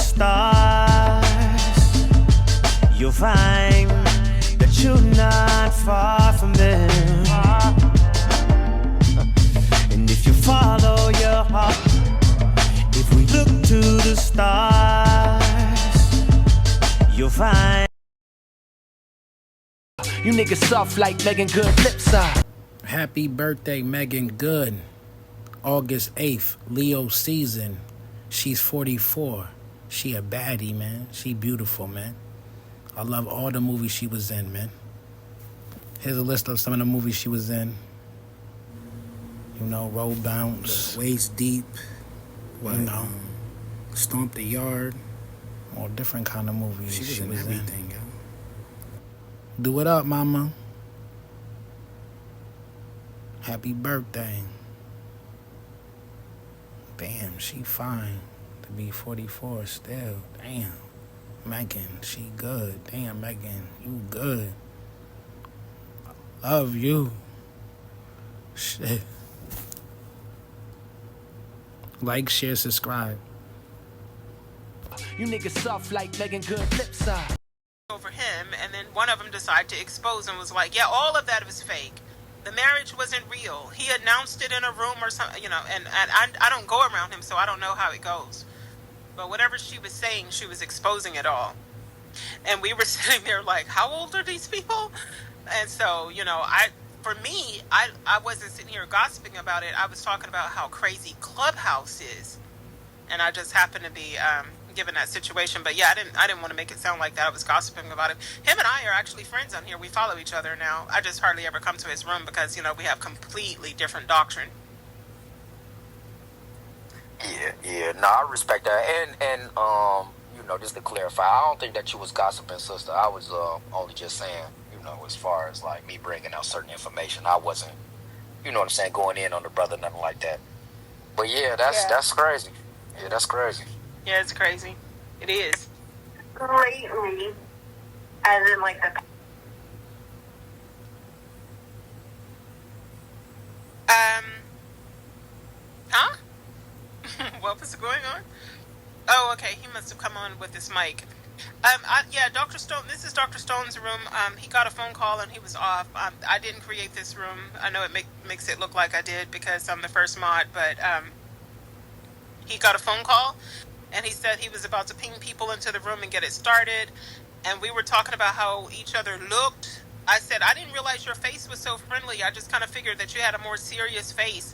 stars, you'll find that you're not far from them. And if you follow your heart, if we look to the stars, you'll find. You niggas soft like Meagan Good lips are. Happy birthday, Meagan Good. August 8th, Leo season. She's 44. She a baddie, man. She beautiful, man. I love all the movies she was in, man. Here's a list of some of the movies she was in. You know, Roll Bounce, Waist Deep, Stomp the Yard. All different kind of movies she was in. Everything, yo. Do it up, mama. Happy birthday. Damn, she fine to be 44 still. Damn. Meagan, she good. Damn, Meagan, you good. Love you. Shit. Like, share, subscribe. You niggas soft like Meagan Good lips are. Over him, and then one of them decided to expose and was like, yeah, all of that was fake. The marriage wasn't real. He announced it in a room or something, you know, and I don't go around him, so I don't know how it goes. But whatever she was saying, she was exposing it all. And we were sitting there like, how old are these people? And so, you know, I wasn't sitting here gossiping about it. I was talking about how crazy Clubhouse is. And I just happened to be given that situation. But yeah, I didn't want to make it sound like that. I was gossiping about it. Him and I are actually friends on here. We follow each other now. I just hardly ever come to his room because, you know, we have completely different doctrine. Yeah. No, I respect that. And you know, just to clarify, I don't think that you was gossiping, sister. I was only just saying, you know, as far as like me bringing out certain information, I wasn't, you know what I'm saying, going in on the brother, nothing like that. But yeah, that's crazy. Yeah, that's crazy. Yeah, it's crazy. It is. Lately, as in like the... Huh? What was going on? Oh, okay. He must have come on with this mic. Yeah, Dr. Stone. This is Dr. Stone's room. He got a phone call and he was off. I didn't create this room. I know it makes it look like I did because I'm the first mod, but he got a phone call and he said he was about to ping people into the room and get it started. And we were talking about how each other looked. I said, I didn't realize your face was so friendly. I just kind of figured that you had a more serious face.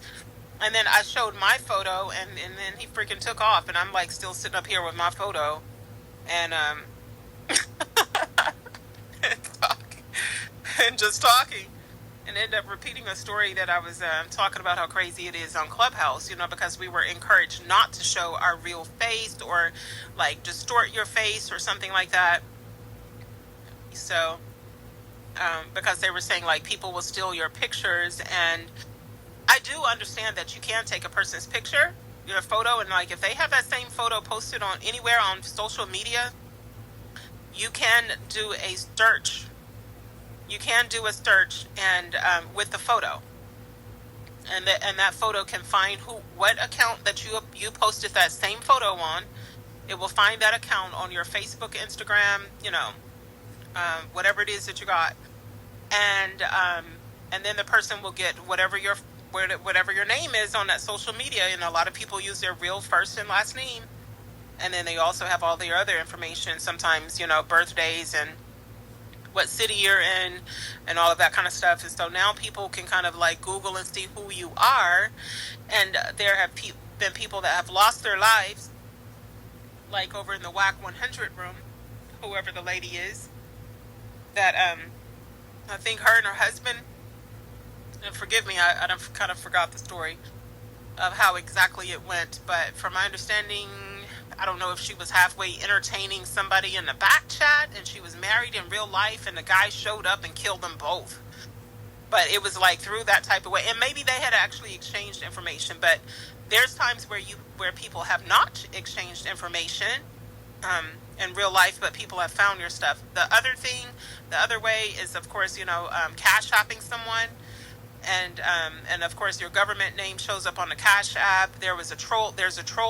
And then I showed my photo, and then he freaking took off, and I'm like still sitting up here with my photo, and and just talking, and ended up repeating a story that I was talking about how crazy it is on Clubhouse, you know, because we were encouraged not to show our real face or like distort your face or something like that. So, because they were saying like people will steal your pictures, and I do understand that you can take a person's picture, your photo, and like if they have that same photo posted on anywhere on social media, you can do a search. You can do a search and with the photo, and that photo can find what account that you posted that same photo on. It will find that account on your Facebook, Instagram, you know, whatever it is that you got, and then the person will get whatever your name is on that social media. You know, a lot of people use their real first and last name, and then they also have all their other information, sometimes, you know, birthdays and what city you're in and all of that kind of stuff. And so now people can kind of like Google and see who you are, and there have been people that have lost their lives, like over in the WAC 100 room, whoever the lady is, that I think her and her husband, and forgive me, I kind of forgot the story of how exactly it went, but from my understanding, I don't know if she was halfway entertaining somebody in the back chat and she was married in real life and the guy showed up and killed them both. But it was like through that type of way, and maybe they had actually exchanged information, but there's times where people have not exchanged information in real life, but people have found your stuff. The other way is, of course, you know, cash shopping someone. And of course your government name shows up on the Cash App. There's a troll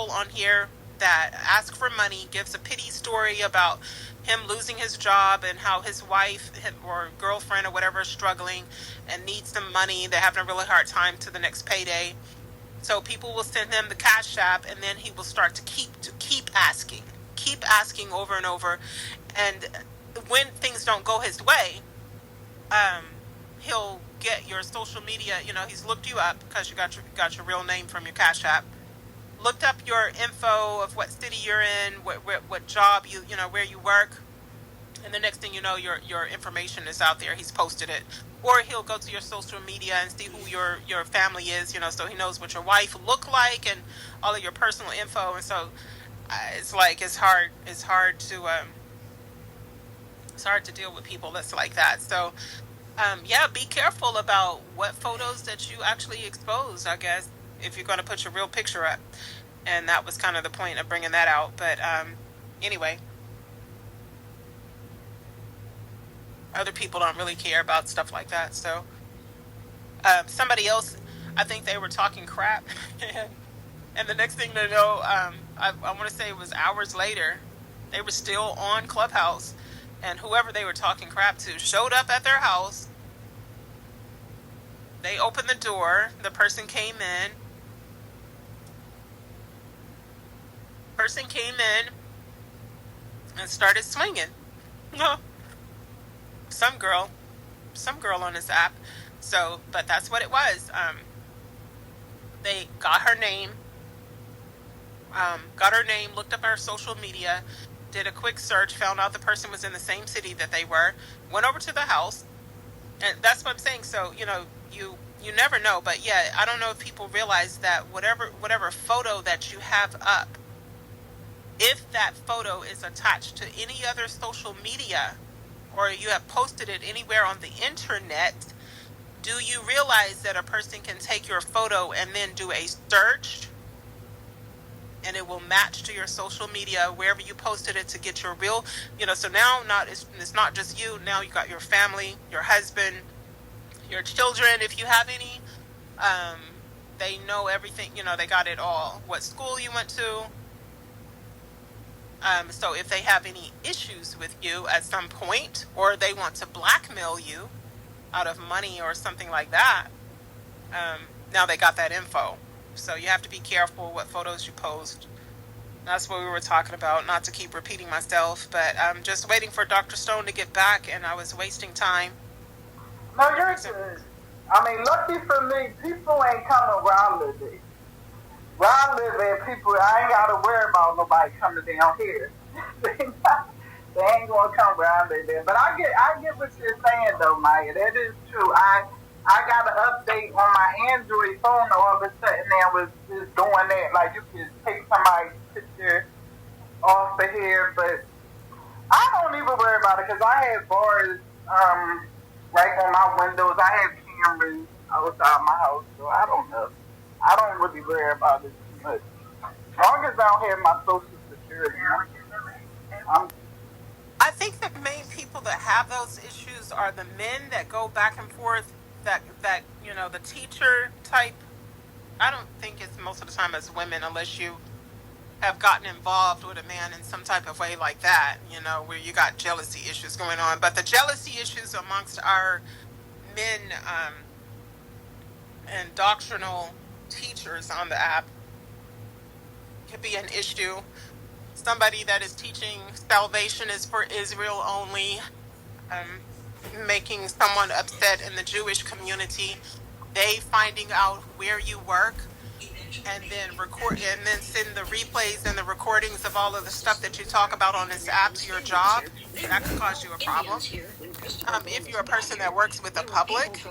on here that ask for money, gives a pity story about him losing his job and how his wife or girlfriend or whatever is struggling and needs some money. They're having a really hard time to the next payday. So people will send him the Cash App, and then he will start to keep asking over and over. And when things don't go his way, he'll get your social media. He's looked you up because you got your real name from your Cash App. Looked up your info of what city you're in, what job where you work, and the next thing you know, your information is out there. He's posted it, or he'll go to your social media and see who your family is, so he knows what your wife look like and all of your personal info. And so it's hard to deal with people that's like that. So be careful about what photos that you actually expose, I guess, if you're going to put your real picture up. And that was kind of the point of bringing that out. But anyway, other people don't really care about stuff like that. So somebody else, I think they were talking crap. And the next thing to know, I want to say it was hours later, they were still on Clubhouse. And whoever they were talking crap to showed up at their house. They opened the door. The person came in. And started swinging. Some girl on this app. So, but that's what it was. They got her name, looked up her social media, did a quick search, found out the person was in the same city that they were, went over to the house, and that's what I'm saying. So, you never know. But yeah, I don't know if people realize that whatever photo that you have up, if that photo is attached to any other social media or you have posted it anywhere on the internet, do you realize that a person can take your photo and then do a search and it will match to your social media wherever you posted it to get your real, so now it's not just you. Now you got your family, your husband, your children, if you have any. They know everything, they got it all. What school you went to. So if they have any issues with you at some point, or they want to blackmail you out of money or something like that, now they got that info. So you have to be careful what photos you post. That's what we were talking about, not to keep repeating myself, but I'm just waiting for Dr. Stone to get back, and I was wasting time. No, you're good. Lucky for me, people ain't coming where I live at. Where I live at, I ain't got to worry about nobody coming down here. They ain't going to come where I live at. But I get what you're saying, though, Maya. That is true. I got an update on my Android phone all of a sudden and was just doing that. Like, you can take somebody's picture off of here. But I don't even worry about it because I have bars right on my windows. I have cameras outside my house, so I don't know. I don't really worry about it too much. As long as I don't have my social security. I think the main people that have those issues are the men that go back and forth, that the teacher type. I don't think it's most of the time as women, unless you have gotten involved with a man in some type of way like that, where you got jealousy issues going on. But the jealousy issues amongst our men and doctrinal teachers on the app could be an issue. Somebody that is teaching salvation is for Israel only, making someone upset in the Jewish community. They finding out where you work and then record and then send the replays and the recordings of all of the stuff that you talk about on this app to your job. That could cause you a problem. If you're a person that works with the public,